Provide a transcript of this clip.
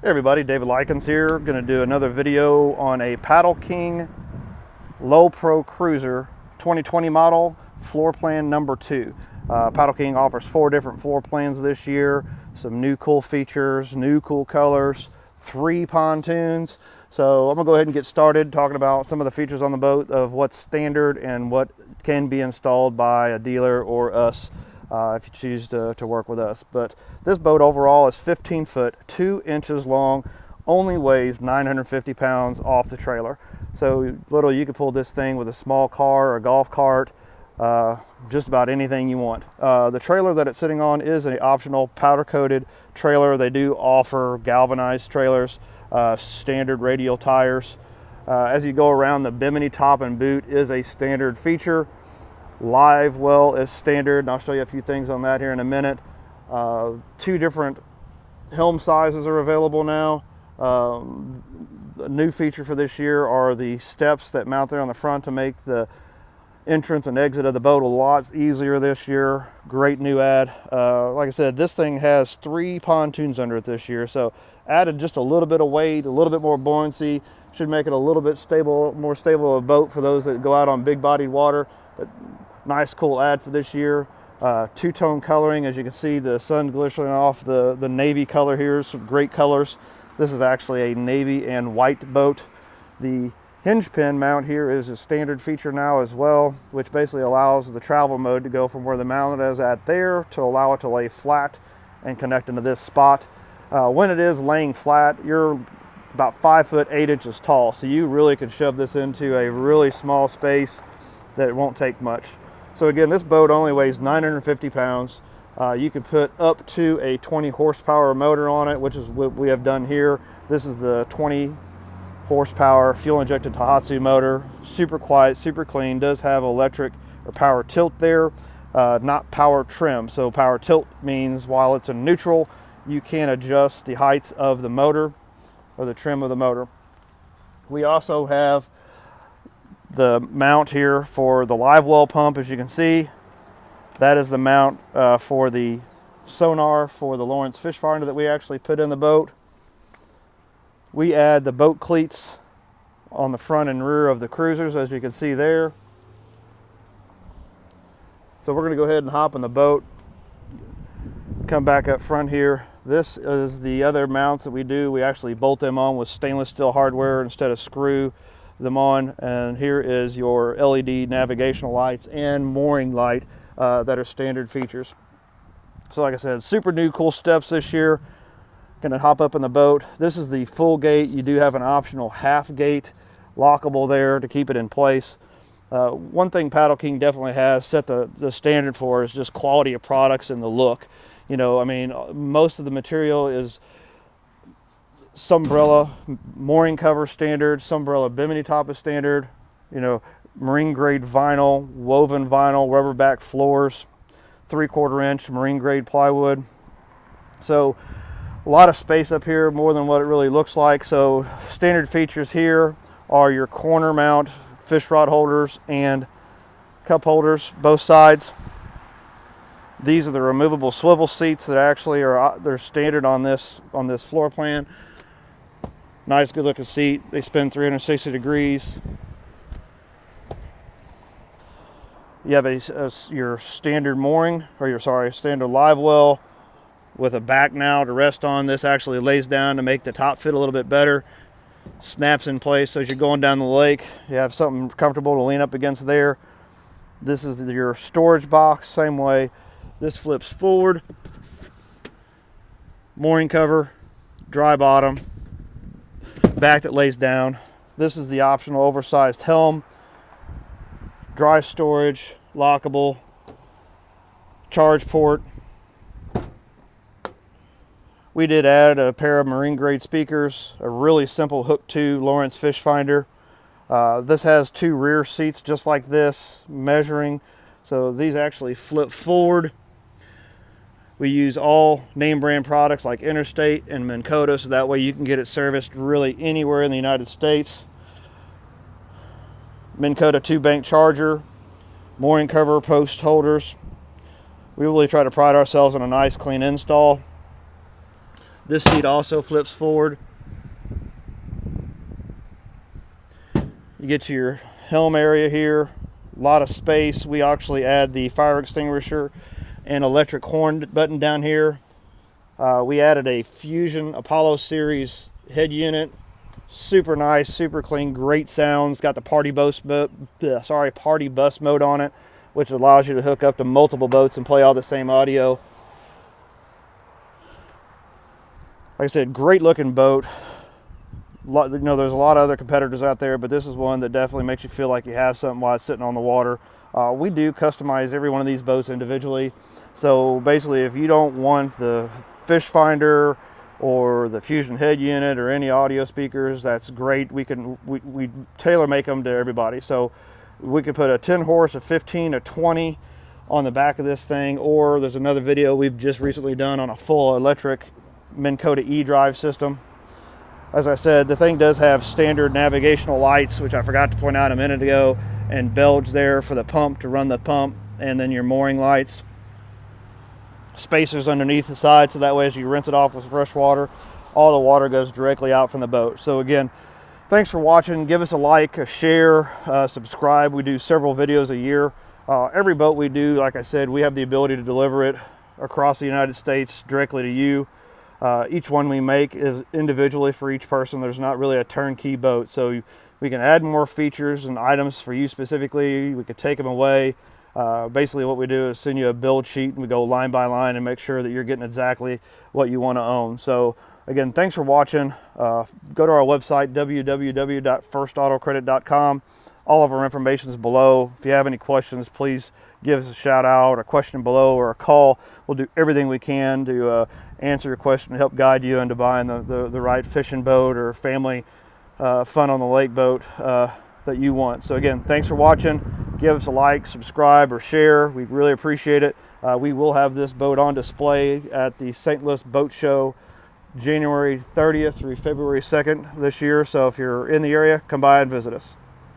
Hey everybody, David Likens here. Going to do another video on a Paddle King Low Pro Cruiser 2020 model, floor plan number 2. Paddle King offers 4 different floor plans this year, some new cool features, new cool colors, 3 pontoons. So I'm going to go ahead and get started talking about some of the features on the boat, of what's standard and what can be installed by a dealer or us if you choose to work with us. But this boat overall is 15 foot, 2 inches long, only weighs 950 pounds off the trailer. So literally you could pull this thing with a small car or a golf cart, just about anything you want. The trailer that it's sitting on is an optional powder coated trailer. They do offer galvanized trailers, standard radial tires. As you go around, the bimini top and boot is a standard feature. Live well is standard, and I'll show you a few things on that here in a minute. 2 different helm sizes are available now. The new feature for this year are the steps that mount there on the front to make the entrance and exit of the boat a lot easier this year. Great new add. Like I said, this thing has 3 pontoons under it this year, so added just a little bit of weight, a little bit more buoyancy, should make it a little bit stable, more stable of a boat for those that go out on big bodied water. But nice cool add for this year. 2-tone coloring, as you can see, the sun glistening off the navy color here. Some great colors. This is actually a navy and white boat. The Hinge Pin mount here is a standard feature now as well, which basically allows the travel mode to go from where the mount is at there to allow it to lay flat and connect into this spot. When it is laying flat, you're about 5 foot 8 inches tall, so you really could shove this into a really small space that it won't take much. So again, this boat only weighs 950 pounds. You can put up to a 20 horsepower motor on it, which is what we have done here. This is the 20 horsepower fuel injected Tohatsu motor. Super quiet, super clean. Does have electric or power tilt there, not power trim. So power tilt means while it's in neutral, you can adjust the height of the motor or the trim of the motor. We also have the mount here for the live well pump. As you can see, that is the mount for the sonar for the Lowrance fish finder that we actually put in the boat. We add the boat cleats on the front and rear of the cruisers, as you can see there. So we're going to go ahead and hop in the boat, come back up front here. This is the other mounts that we do. We actually bolt them on with stainless steel hardware instead of screw them on. And here is your LED navigational lights and mooring light that are standard features. So like I said, super new cool steps this year. Gonna hop up in the boat. This is the full gate. You do have an optional half gate lockable there to keep it in place. One thing Paddle King definitely has set the standard for is just quality of products and the look. You know, I mean, most of the material is Sunbrella mooring cover standard, Sunbrella bimini top is standard, you know, marine grade vinyl, woven vinyl, rubber back floors, 3/4 inch marine grade plywood. So a lot of space up here, more than what it really looks like. So standard features here are your corner mount fish rod holders and cup holders, both sides. These are the removable swivel seats that actually they're standard on this floor plan. Nice, good looking seat. They spin 360 degrees. You have your standard mooring, or your standard live well with a back now to rest on. This actually lays down to make the top fit a little bit better. Snaps in place, so as you're going down the lake, you have something comfortable to lean up against there. This is your storage box, same way. This flips forward. Mooring cover, dry bottom, back that lays down. This is the optional oversized helm, dry storage, lockable, charge port. We did add a pair of marine grade speakers, a really simple hook 2 Lowrance fish finder. This has 2 rear seats just like this, measuring. So these actually flip forward. We use all name brand products like Interstate and MinnKotta, so that way you can get it serviced really anywhere in the United States. MinnKotta 2-bank charger, mooring cover post holders. We really try to pride ourselves on a nice clean install. This seat also flips forward. You get to your helm area here, a lot of space. We actually add the fire extinguisher and electric horn button down here. We added a Fusion Apollo series head unit. Super nice, super clean, great sounds. Got the party bus mode on it, which allows you to hook up to multiple boats and play all the same audio. Like I said, great looking boat. There's a lot of other competitors out there, but this is one that definitely makes you feel like you have something while it's sitting on the water. We do customize every one of these boats individually. So basically, if you don't want the fish finder or the Fusion head unit or any audio speakers, that's great. We tailor make them to everybody. So we can put a 10 horse, a 15, a 20 on the back of this thing, or there's another video we've just recently done on a full electric MinnKotta e-drive system. As I said, the thing does have standard navigational lights, which I forgot to point out a minute ago, and belge there for the pump to run the pump, and then your mooring lights. Spacers underneath the side, so that way as you rinse it off with fresh water, all the water goes directly out from the boat. So again, thanks for watching. Give us a like, a share, subscribe. We do several videos a year. Every boat we do, like I said, we have the ability to deliver it across the United States directly to you. Each one we make is individually for each person. There's not really a turnkey boat, so we can add more features and items for you specifically. We could take them away. Basically what we do is send you a build sheet, and we go line by line and make sure that you're getting exactly what you want to own. So again, thanks for watching. Go to our website, www.firstautocredit.com. All of our information is below. If you have any questions, please give us a shout out, a question below, or a call. We'll do everything we can to answer your question and help guide you into buying the right fishing boat or family fun on the lake boat that you want. So again, thanks for watching. Give us a like, subscribe, or share. We really appreciate it. We will have this boat on display at the St. Louis Boat Show January 30th through February 2nd this year. So if you're in the area, come by and visit us.